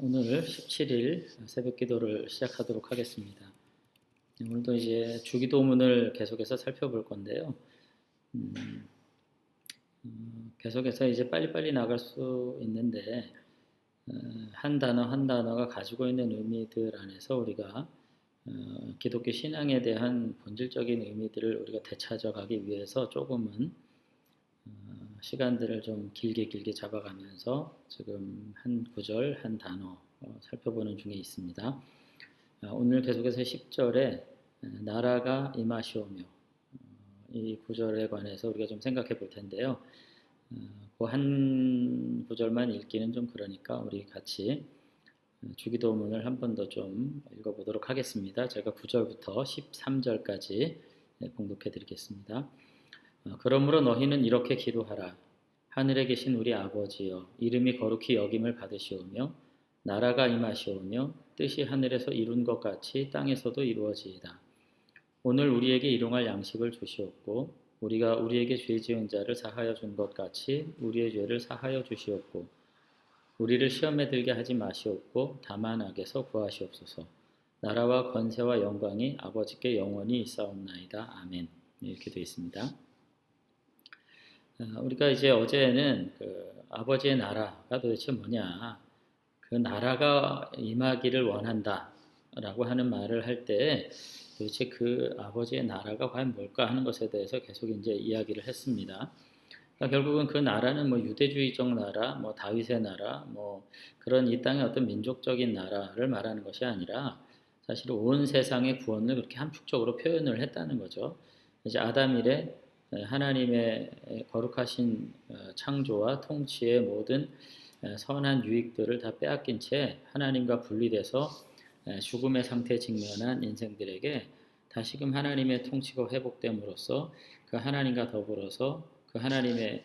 오늘 17일 새벽 기도를 시작하도록 하겠습니다. 오늘도 이제 주기도문을 계속해서 살펴볼 건데요. 계속해서 이제 빨리빨리 나갈 수 있는데 한 단어 한 단어가 가지고 있는 의미들 안에서 우리가 기독교 신앙에 대한 본질적인 의미들을 우리가 되찾아가기 위해서 조금은 시간들을 좀 길게 잡아가면서 지금 한 구절 한 단어 살펴보는 중에 있습니다. 오늘 계속해서 10절에 나라가 임하시오며 이 구절에 관해서 우리가 좀 생각해 볼 텐데요. 그 한 구절만 읽기는 좀 그러니까 우리 같이 주기도문을 한 번 더 좀 읽어보도록 하겠습니다. 제가 9절부터 13절까지 봉독해 드리겠습니다. 그러므로 너희는 이렇게 기도하라. 하늘에 계신 우리 아버지여, 이름이 거룩히 여김을 받으시오며 나라가 임하시오며 뜻이 하늘에서 이룬 것 같이 땅에서도 이루어지이다. 오늘 우리에게 일용할 양식을 주시옵고 우리가 우리에게 죄 지은 자를 사하여 준 것 같이 우리의 죄를 사하여 주시옵고 우리를 시험에 들게 하지 마시옵고 다만 악에서 구하시옵소서. 나라와 권세와 영광이 아버지께 영원히 있사옵나이다. 아멘. 이렇게 되어 있습니다. 우리가 이제 어제는 아버지의 나라가 도대체 뭐냐, 그 나라가 임하기를 원한다라고 하는 말을 할 때 도대체 그 아버지의 나라가 과연 뭘까 하는 것에 대해서 계속 이제 이야기를 했습니다. 그러니까 결국은 그 나라는 뭐 유대주의적 나라, 뭐 다윗의 나라, 뭐 그런 이 땅의 어떤 민족적인 나라를 말하는 것이 아니라 사실 온 세상의 구원을 그렇게 함축적으로 표현을 했다는 거죠. 이제 아담 이래 하나님의 거룩하신 창조와 통치의 모든 선한 유익들을 다 빼앗긴 채 하나님과 분리돼서 죽음의 상태에 직면한 인생들에게 다시금 하나님의 통치가 회복됨으로써 그 하나님과 더불어서 그 하나님의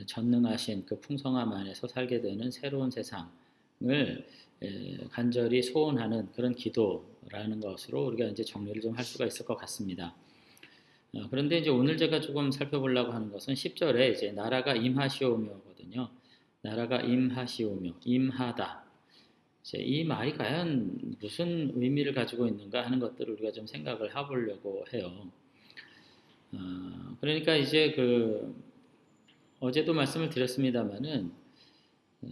전능하신 그 풍성함 안에서 살게 되는 새로운 세상을 간절히 소원하는 그런 기도라는 것으로 우리가 이제 정리를 좀 할 수가 있을 것 같습니다. 그런데 이제 오늘 제가 조금 살펴보려고 하는 것은 10절에 이제 나라가 임하시오며거든요. 나라가 임하시오며, 임하다. 이제 이 말이 과연 무슨 의미를 가지고 있는가 하는 것들을 우리가 좀 생각을 해보려고 해요. 그러니까 이제 어제도 말씀을 드렸습니다만은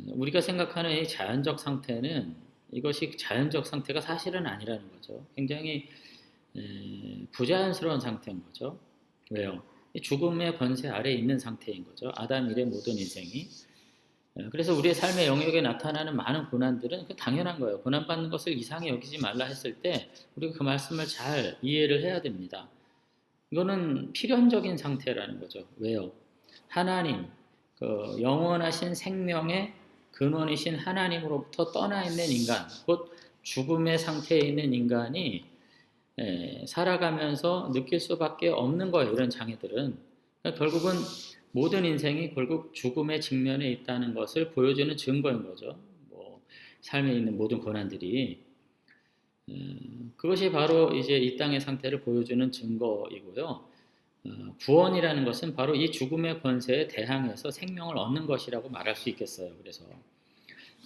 우리가 생각하는 이 자연적 상태는 이것이 자연적 상태가 사실은 아니라는 거죠. 굉장히 부자연스러운 상태인 거죠. 왜요? 죽음의 권세 아래에 있는 상태인 거죠. 아담 이래 모든 인생이. 그래서 우리의 삶의 영역에 나타나는 많은 고난들은 당연한 거예요. 고난받는 것을 이상히 여기지 말라 했을 때 우리가 그 말씀을 잘 이해를 해야 됩니다. 이거는 필연적인 상태라는 거죠. 왜요? 하나님, 영원하신 생명의 근원이신 하나님으로부터 떠나 있는 인간, 곧 죽음의 상태에 있는 인간이 살아가면서 느낄 수밖에 없는 거예요. 이런 장애들은. 그러니까 결국은 모든 인생이 결국 죽음의 직면에 있다는 것을 보여주는 증거인 거죠. 삶에 있는 모든 고난들이. 그것이 바로 이제 이 땅의 상태를 보여주는 증거이고요. 구원이라는 것은 바로 이 죽음의 권세에 대항해서 생명을 얻는 것이라고 말할 수 있겠어요.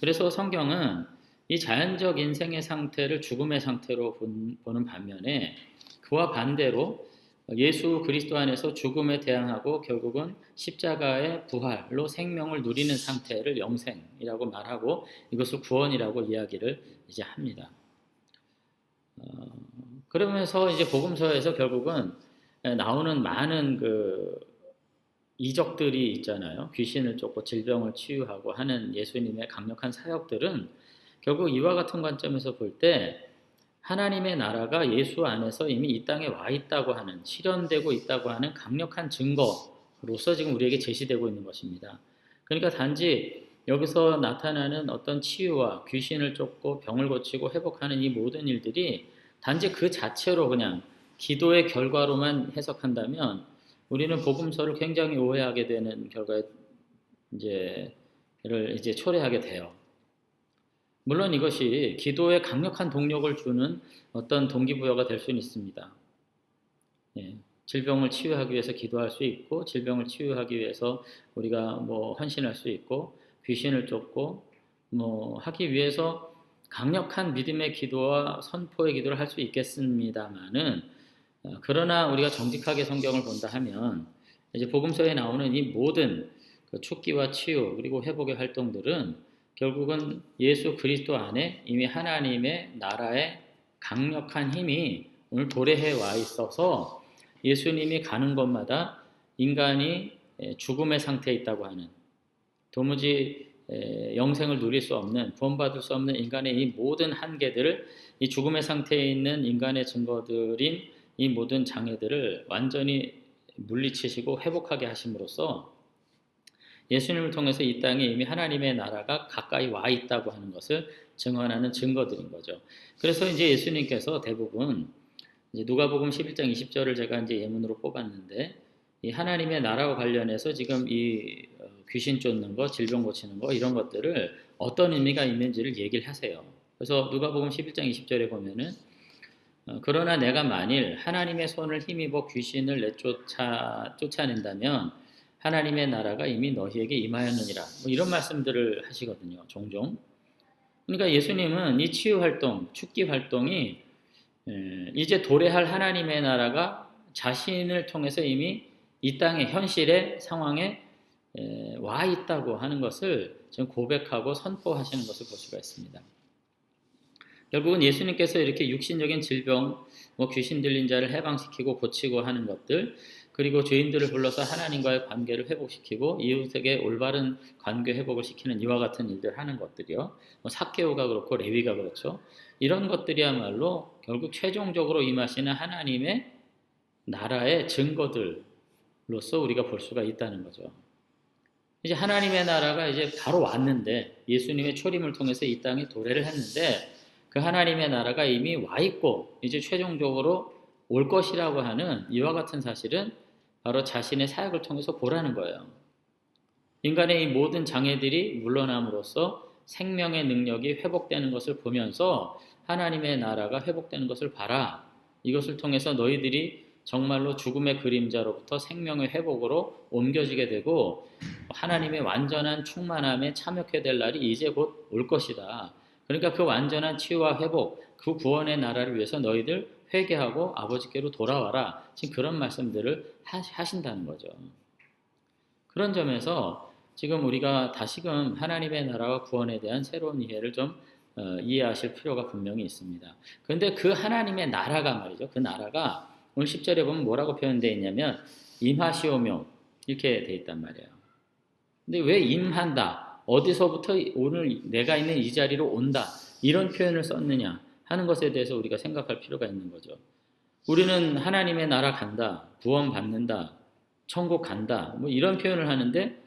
그래서 성경은 이 자연적 인생의 상태를 죽음의 상태로 보는 반면에 그와 반대로 예수 그리스도 안에서 죽음에 대항하고 결국은 십자가의 부활로 생명을 누리는 상태를 영생이라고 말하고 이것을 구원이라고 이야기를 이제 합니다. 그러면서 이제 복음서에서 결국은 나오는 많은 이적들이 있잖아요. 귀신을 쫓고 질병을 치유하고 하는 예수님의 강력한 사역들은 결국 이와 같은 관점에서 볼 때 하나님의 나라가 예수 안에서 이미 이 땅에 와 있다고 하는, 실현되고 있다고 하는 강력한 증거로서 지금 우리에게 제시되고 있는 것입니다. 그러니까 단지 여기서 나타나는 어떤 치유와 귀신을 쫓고 병을 고치고 회복하는 이 모든 일들이 단지 그 자체로 그냥 기도의 결과로만 해석한다면 우리는 복음서를 굉장히 오해하게 되는 결과를 이제 초래하게 돼요. 물론 이것이 기도에 강력한 동력을 주는 어떤 동기부여가 될 수는 있습니다. 질병을 치유하기 위해서 기도할 수 있고, 질병을 치유하기 위해서 우리가 헌신할 수 있고, 귀신을 쫓고 하기 위해서 강력한 믿음의 기도와 선포의 기도를 할 수 있겠습니다마는 그러나 우리가 정직하게 성경을 본다 하면 이제 복음서에 나오는 이 모든 그 축기와 치유 그리고 회복의 활동들은 결국은 예수 그리스도 안에 이미 하나님의 나라의 강력한 힘이 오늘 도래해 와 있어서 예수님이 가는 곳마다 인간이 죽음의 상태에 있다고 하는 도무지 영생을 누릴 수 없는 구원받을 수 없는 인간의 이 모든 한계들을 이 죽음의 상태에 있는 인간의 증거들인 이 모든 장애들을 완전히 물리치시고 회복하게 하심으로써 예수님을 통해서 이 땅에 이미 하나님의 나라가 가까이 와 있다고 하는 것을 증언하는 증거들인 거죠. 그래서 이제 예수님께서 대부분 이제 누가복음 11장 20절을 제가 이제 예문으로 뽑았는데 이 하나님의 나라와 관련해서 지금 이 귀신 쫓는 거, 질병 고치는 거 이런 것들을 어떤 의미가 있는지를 얘기를 하세요. 그래서 누가복음 11장 20절에 보면은 그러나 내가 만일 하나님의 손을 힘입어 귀신을 쫓아낸다면 하나님의 나라가 이미 너희에게 임하였느니라. 뭐 이런 말씀들을 하시거든요. 종종. 그러니까 예수님은 이 치유 활동, 축기 활동이 이제 도래할 하나님의 나라가 자신을 통해서 이미 이 땅의 현실의 상황에 와 있다고 하는 것을 지금 고백하고 선포하시는 것을 볼 수가 있습니다. 결국은 예수님께서 이렇게 육신적인 질병, 귀신 들린 자를 해방시키고 고치고 하는 것들, 그리고 죄인들을 불러서 하나님과의 관계를 회복시키고 이웃에게 올바른 관계 회복을 시키는 이와 같은 일들 하는 것들이요. 삭개오가 그렇고 레위가 그렇죠. 이런 것들이야말로 결국 최종적으로 임하시는 하나님의 나라의 증거들로서 우리가 볼 수가 있다는 거죠. 이제 하나님의 나라가 이제 바로 왔는데 예수님의 초림을 통해서 이 땅에 도래를 했는데 그 하나님의 나라가 이미 와 있고 이제 최종적으로 올 것이라고 하는 이와 같은 사실은 바로 자신의 사역을 통해서 보라는 거예요. 인간의 이 모든 장애들이 물러남으로써 생명의 능력이 회복되는 것을 보면서 하나님의 나라가 회복되는 것을 봐라. 이것을 통해서 너희들이 정말로 죽음의 그림자로부터 생명의 회복으로 옮겨지게 되고 하나님의 완전한 충만함에 참여하게 될 날이 이제 곧 올 것이다. 그러니까 그 완전한 치유와 회복, 그 구원의 나라를 위해서 너희들 회개하고 아버지께로 돌아와라. 지금 그런 말씀들을 하신다는 거죠. 그런 점에서 지금 우리가 다시금 하나님의 나라와 구원에 대한 새로운 이해를 좀 이해하실 필요가 분명히 있습니다. 그런데 그 하나님의 나라가 말이죠. 그 나라가 오늘 10절에 보면 뭐라고 표현되어 있냐면 임하시오며 이렇게 되어 있단 말이에요. 근데 왜 임한다? 어디서부터 오늘 내가 있는 이 자리로 온다? 이런 표현을 썼느냐 하는 것에 대해서 우리가 생각할 필요가 있는 거죠. 우리는 하나님의 나라 간다, 구원 받는다, 천국 간다, 뭐 이런 표현을 하는데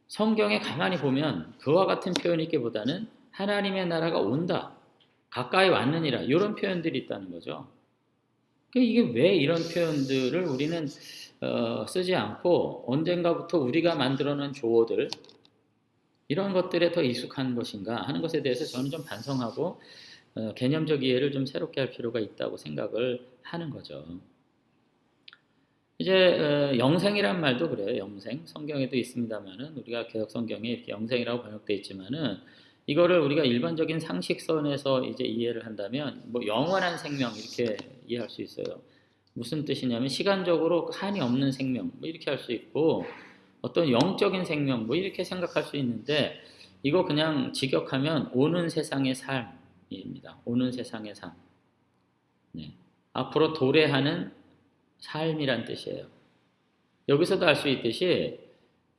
성경에 가만히 보면 그와 같은 표현이 있기보다는 하나님의 나라가 온다, 가까이 왔느니라 이런 표현들이 있다는 거죠. 이게 왜 이런 표현들을 우리는 쓰지 않고 언젠가부터 우리가 만들어놓은 조어들 이런 것들에 더 익숙한 것인가 하는 것에 대해서 저는 좀 반성하고 개념적 이해를 좀 새롭게 할 필요가 있다고 생각을 하는 거죠. 이제 영생이란 말도 그래요. 영생 성경에도 있습니다만은 우리가 개역 성경에 이렇게 영생이라고 번역되어 있지만은 이거를 우리가 일반적인 상식선에서 이제 이해를 한다면 뭐 영원한 생명 이렇게 이해할 수 있어요. 무슨 뜻이냐면 시간적으로 한이 없는 생명 뭐 이렇게 할 수 있고 어떤 영적인 생명 뭐 이렇게 생각할 수 있는데 이거 그냥 직역하면 오는 세상의 삶입니다. 오는 세상의 삶. 네. 앞으로 도래하는 삶이란 뜻이에요. 여기서도 알 수 있듯이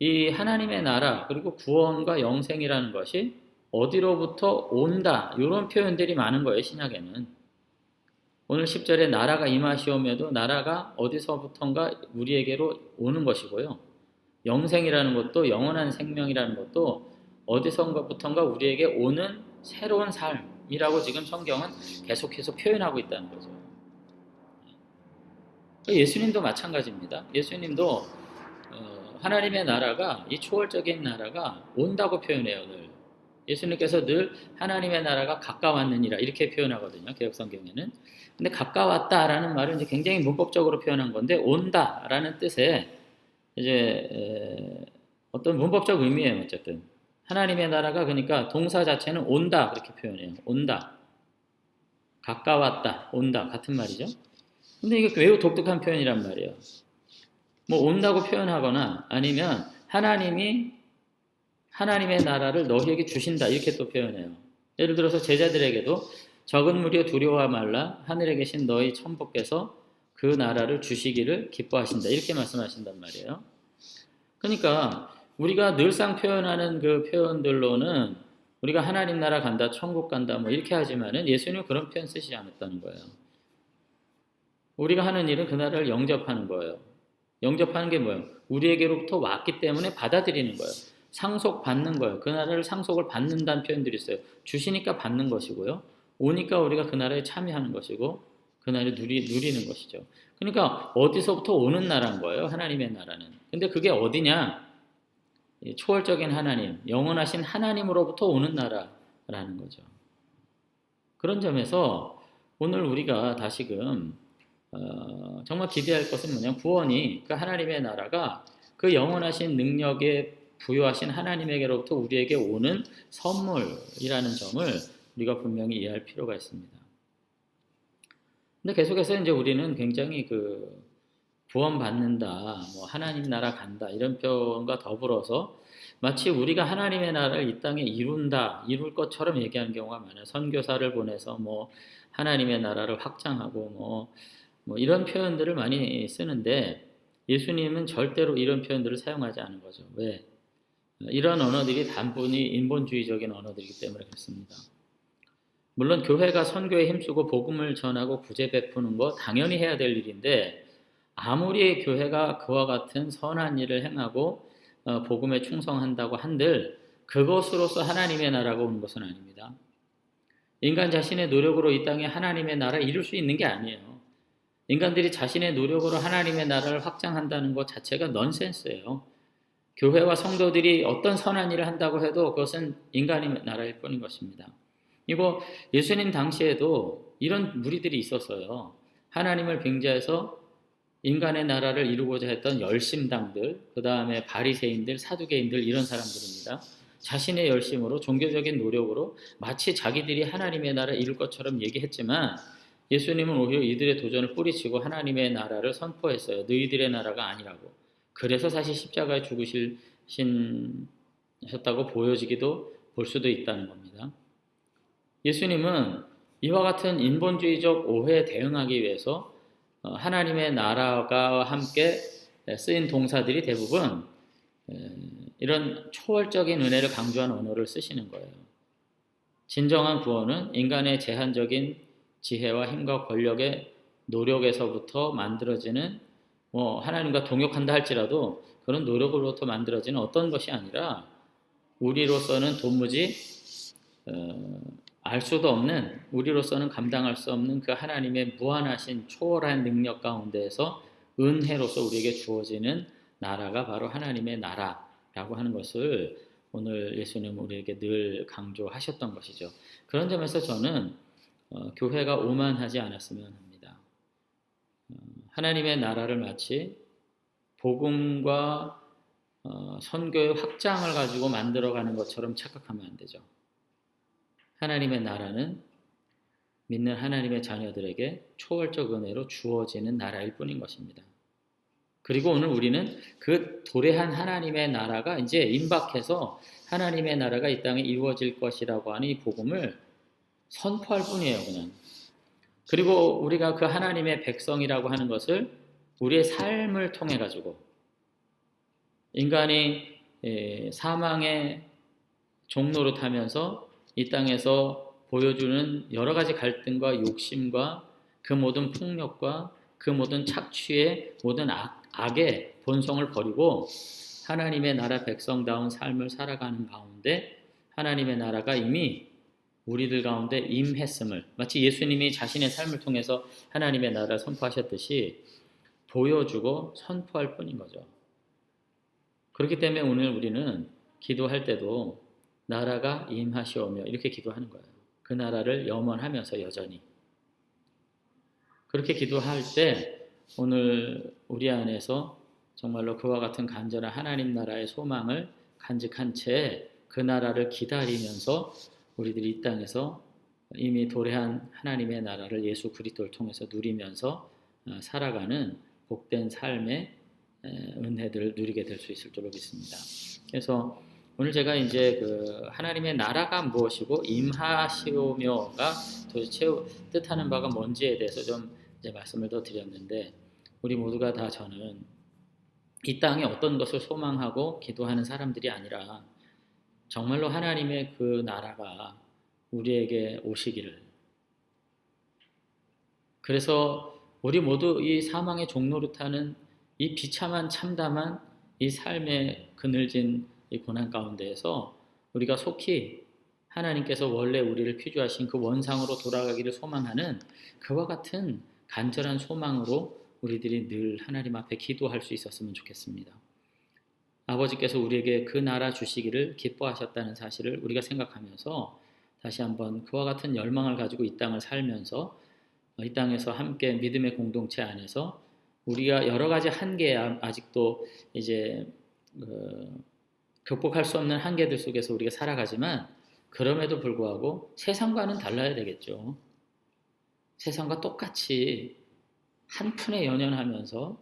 이 하나님의 나라 그리고 구원과 영생이라는 것이 어디로부터 온다 이런 표현들이 많은 거예요. 신약에는. 오늘 10절에 나라가 임하시오며도 나라가 어디서부턴가 우리에게로 오는 것이고요. 영생이라는 것도 영원한 생명이라는 것도 어디선가부턴가 우리에게 오는 새로운 삶이라고 지금 성경은 계속해서 표현하고 있다는 거죠. 예수님도 마찬가지입니다. 예수님도 하나님의 나라가 이 초월적인 나라가 온다고 표현해요. 늘. 예수님께서 늘 하나님의 나라가 가까웠느니라 이렇게 표현하거든요. 개역성경에는. 근데 가까웠다라는 말은 이제 굉장히 문법적으로 표현한 건데 온다라는 뜻에 이제 어떤 문법적 의미예요. 어쨌든 하나님의 나라가 그러니까 동사 자체는 온다 그렇게 표현해요. 온다. 가까웠다. 온다. 같은 말이죠. 근데 이게 매우 독특한 표현이란 말이에요. 뭐 온다고 표현하거나 아니면 하나님의 나라를 너희에게 주신다 이렇게 또 표현해요. 예를 들어서 제자들에게도 적은 무리여 두려워 말라 하늘에 계신 너희 천부께서 그 나라를 주시기를 기뻐하신다 이렇게 말씀하신단 말이에요. 그러니까 우리가 늘상 표현하는 그 표현들로는 우리가 하나님 나라 간다, 천국 간다 뭐 이렇게 하지만은 예수님은 그런 표현 쓰시지 않았다는 거예요. 우리가 하는 일은 그 나라를 영접하는 거예요. 영접하는 게 뭐예요? 우리에게로부터 왔기 때문에 받아들이는 거예요. 상속받는 거예요. 그 나라를 상속을 받는다는 표현들이 있어요. 주시니까 받는 것이고요. 오니까 우리가 그 나라에 참여하는 것이고 그 나라를 누리는 것이죠. 그러니까 어디서부터 오는 나라인 거예요. 하나님의 나라는. 근데 그게 어디냐? 초월적인 하나님, 영원하신 하나님으로부터 오는 나라라는 거죠. 그런 점에서 오늘 우리가 다시금 정말 기대할 것은 뭐냐? 구원이 그 하나님의 나라가 그 영원하신 능력에 부여하신 하나님에게로부터 우리에게 오는 선물이라는 점을 우리가 분명히 이해할 필요가 있습니다. 근데 계속해서 이제 우리는 굉장히 그 구원받는다, 뭐 하나님 나라 간다 이런 표현과 더불어서 마치 우리가 하나님의 나라를 이 땅에 이룰 것처럼 얘기하는 경우가 많아요. 선교사를 보내서 뭐 하나님의 나라를 확장하고 뭐 이런 표현들을 많이 쓰는데 예수님은 절대로 이런 표현들을 사용하지 않은 거죠. 왜? 이런 언어들이 단순히 인본주의적인 언어들이기 때문에 그렇습니다. 물론 교회가 선교에 힘쓰고 복음을 전하고 구제 베푸는 거 당연히 해야 될 일인데 아무리 교회가 그와 같은 선한 일을 행하고 복음에 충성한다고 한들 그것으로서 하나님의 나라가 오는 것은 아닙니다. 인간 자신의 노력으로 이 땅에 하나님의 나라를 이룰 수 있는 게 아니에요. 인간들이 자신의 노력으로 하나님의 나라를 확장한다는 것 자체가 넌센스예요. 교회와 성도들이 어떤 선한 일을 한다고 해도 그것은 인간의 나라일 뿐인 것입니다. 이거 예수님 당시에도 이런 무리들이 있었어요. 하나님을 빙자해서 인간의 나라를 이루고자 했던 열심당들, 그 다음에 바리새인들, 사두개인들 이런 사람들입니다. 자신의 열심으로 종교적인 노력으로 마치 자기들이 하나님의 나라를 이룰 것처럼 얘기했지만 예수님은 오히려 이들의 도전을 뿌리치고 하나님의 나라를 선포했어요. 너희들의 나라가 아니라고. 그래서 사실 십자가에 죽으셨다고 보여지기도 볼 수도 있다는 겁니다. 예수님은 이와 같은 인본주의적 오해에 대응하기 위해서 하나님의 나라가 함께 쓰인 동사들이 대부분 이런 초월적인 은혜를 강조한 언어를 쓰시는 거예요. 진정한 구원은 인간의 제한적인 지혜와 힘과 권력의 노력에서부터 만들어지는 하나님과 동역한다 할지라도 그런 노력으로부터 만들어지는 어떤 것이 아니라 우리로서는 도무지 알 수도 없는 우리로서는 감당할 수 없는 그 하나님의 무한하신 초월한 능력 가운데에서 은혜로서 우리에게 주어지는 나라가 바로 하나님의 나라라고 하는 것을 오늘 예수님은 우리에게 늘 강조하셨던 것이죠. 그런 점에서 저는 교회가 오만하지 않았으면 합니다. 하나님의 나라를 마치 복음과 선교의 확장을 가지고 만들어가는 것처럼 착각하면 안 되죠. 하나님의 나라는 믿는 하나님의 자녀들에게 초월적 은혜로 주어지는 나라일 뿐인 것입니다. 그리고 오늘 우리는 그 도래한 하나님의 나라가 이제 임박해서 하나님의 나라가 이 땅에 이루어질 것이라고 하는 이 복음을 선포할 뿐이에요, 그냥. 그리고 우리가 그 하나님의 백성이라고 하는 것을 우리의 삶을 통해 가지고 인간이 사망의 종로로 타면서 이 땅에서 보여주는 여러 가지 갈등과 욕심과 그 모든 폭력과 그 모든 착취의 모든 악의 본성을 버리고 하나님의 나라 백성다운 삶을 살아가는 가운데 하나님의 나라가 이미 우리들 가운데 임했음을 마치 예수님이 자신의 삶을 통해서 하나님의 나라를 선포하셨듯이 보여주고 선포할 뿐인 거죠. 그렇기 때문에 오늘 우리는 기도할 때도 나라가 임하시오며 이렇게 기도하는 거예요. 그 나라를 염원하면서 여전히. 그렇게 기도할 때 오늘 우리 안에서 정말로 그와 같은 간절한 하나님 나라의 소망을 간직한 채 그 나라를 기다리면서 우리들이 이 땅에서 이미 도래한 하나님의 나라를 예수 그리스도를 통해서 누리면서 살아가는 복된 삶의 은혜들을 누리게 될 수 있을 줄로 믿습니다. 그래서 오늘 제가 이제 그 하나님의 나라가 무엇이고 임하시오며가 도대체 뜻하는 바가 뭔지에 대해서 좀 이제 말씀을 더 드렸는데, 우리 모두가 다 저는 이 땅에 어떤 것을 소망하고 기도하는 사람들이 아니라 정말로 하나님의 그 나라가 우리에게 오시기를, 그래서 우리 모두 이 사망의 종노릇하는 이 비참한 참담한 이 삶의 그늘진 이 고난 가운데에서 우리가 속히 하나님께서 원래 우리를 피조하신 그 원상으로 돌아가기를 소망하는 그와 같은 간절한 소망으로 우리들이 늘 하나님 앞에 기도할 수 있었으면 좋겠습니다. 아버지께서 우리에게 그 나라 주시기를 기뻐하셨다는 사실을 우리가 생각하면서 다시 한번 그와 같은 열망을 가지고 이 땅을 살면서 이 땅에서 함께 믿음의 공동체 안에서 우리가 여러 가지 한계에 아직도 이제 극복할 수 없는 한계들 속에서 우리가 살아가지만, 그럼에도 불구하고 세상과는 달라야 되겠죠. 세상과 똑같이 한 푼에 연연하면서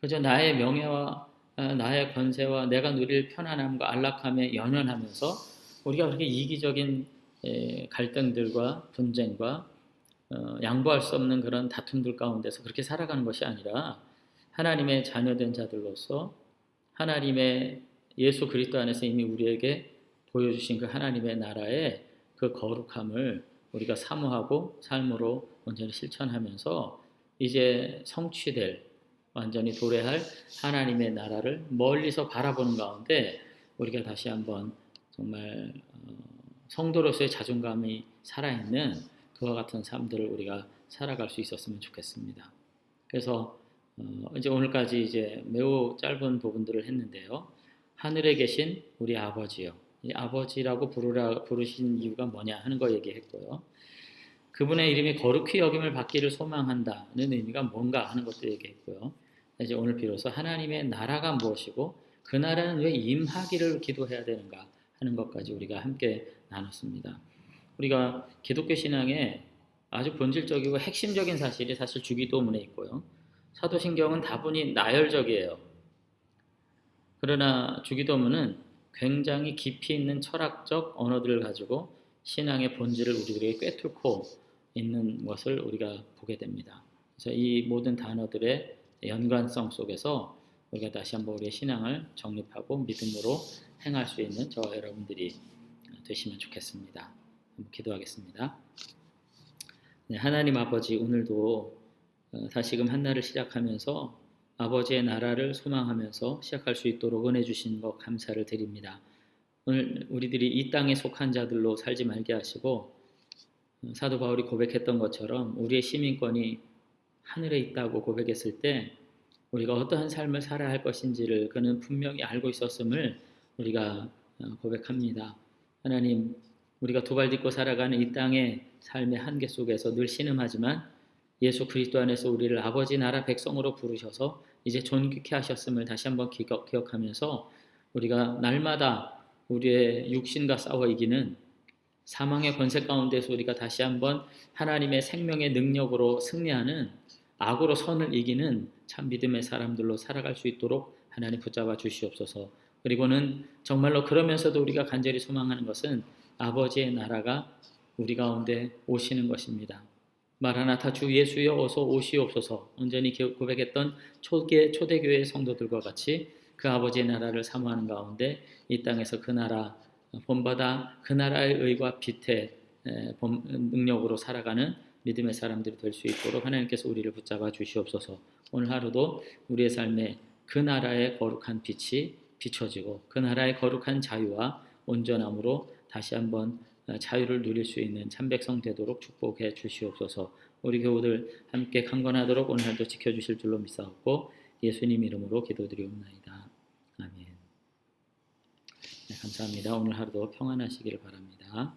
그저 나의 명예와 나의 권세와 내가 누릴 편안함과 안락함에 연연하면서 우리가 그렇게 이기적인 갈등들과 분쟁과 양보할 수 없는 그런 다툼들 가운데서 그렇게 살아가는 것이 아니라, 하나님의 자녀된 자들로서 하나님의 예수 그리스도 안에서 이미 우리에게 보여주신 그 하나님의 나라의 그 거룩함을 우리가 사모하고 삶으로 온전히 실천하면서 이제 성취될, 완전히 도래할 하나님의 나라를 멀리서 바라보는 가운데 우리가 다시 한번 정말 성도로서의 자존감이 살아있는 그와 같은 삶들을 우리가 살아갈 수 있었으면 좋겠습니다. 그래서 이제 오늘까지 이제 매우 짧은 부분들을 했는데요. 하늘에 계신 우리 아버지요. 이 아버지라고 부르신 이유가 뭐냐 하는 거 얘기했고요. 그분의 이름이 거룩히 여김을 받기를 소망한다는 의미가 뭔가 하는 것도 얘기했고요. 이제 오늘 비로소 하나님의 나라가 무엇이고 그 나라는 왜 임하기를 기도해야 되는가 하는 것까지 우리가 함께 나눴습니다. 우리가 기독교 신앙에 아주 본질적이고 핵심적인 사실이 사실 주기도문에 있고요. 사도신경은 다분히 나열적이에요. 그러나 주기도문은 굉장히 깊이 있는 철학적 언어들을 가지고 신앙의 본질을 우리들에게 꿰뚫고 있는 것을 우리가 보게 됩니다. 그래서 이 모든 단어들의 연관성 속에서 우리가 다시 한번 우리의 신앙을 정립하고 믿음으로 행할 수 있는 저와 여러분들이 되시면 좋겠습니다. 한번 기도하겠습니다. 네, 하나님 아버지, 오늘도 다시금 한 날을 시작하면서 아버지의 나라를 소망하면서 시작할 수 있도록 은혜 주신 것 감사를 드립니다. 오늘 우리들이 이 땅에 속한 자들로 살지 말게 하시고, 사도 바울이 고백했던 것처럼 우리의 시민권이 하늘에 있다고 고백했을 때 우리가 어떠한 삶을 살아야 할 것인지를 그는 분명히 알고 있었음을 우리가 고백합니다. 하나님, 우리가 두 발 딛고 살아가는 이 땅의 삶의 한계 속에서 늘 신음하지만 예수 그리스도 안에서 우리를 아버지 나라 백성으로 부르셔서 이제 존귀케 하셨음을 다시 한번 기억하면서 우리가 날마다 우리의 육신과 싸워 이기는 사망의 권세 가운데서 우리가 다시 한번 하나님의 생명의 능력으로 승리하는, 악으로 선을 이기는 참 믿음의 사람들로 살아갈 수 있도록 하나님 붙잡아 주시옵소서. 그리고는 정말로 그러면서도 우리가 간절히 소망하는 것은 아버지의 나라가 우리 가운데 오시는 것입니다. 마라나타 주 예수여 어서 오시옵소서. 온전히 고백했던 초대교회의 성도들과 같이 그 아버지의 나라를 사모하는 가운데 이 땅에서 그 나라 본받아 그 나라의 의와 빛의 능력으로 살아가는 믿음의 사람들이 될 수 있도록 하나님께서 우리를 붙잡아 주시옵소서. 오늘 하루도 우리의 삶에 그 나라의 거룩한 빛이 비춰지고 그 나라의 거룩한 자유와 온전함으로 다시 한번 자유를 누릴 수 있는 참백성 되도록 축복해 주시옵소서. 우리 교우들 함께 강건하도록 오늘도 지켜주실 줄로 믿사옵고 예수님 이름으로 기도드리옵나이다. 아멘. 네, 감사합니다. 오늘 하루도 평안하시기를 바랍니다.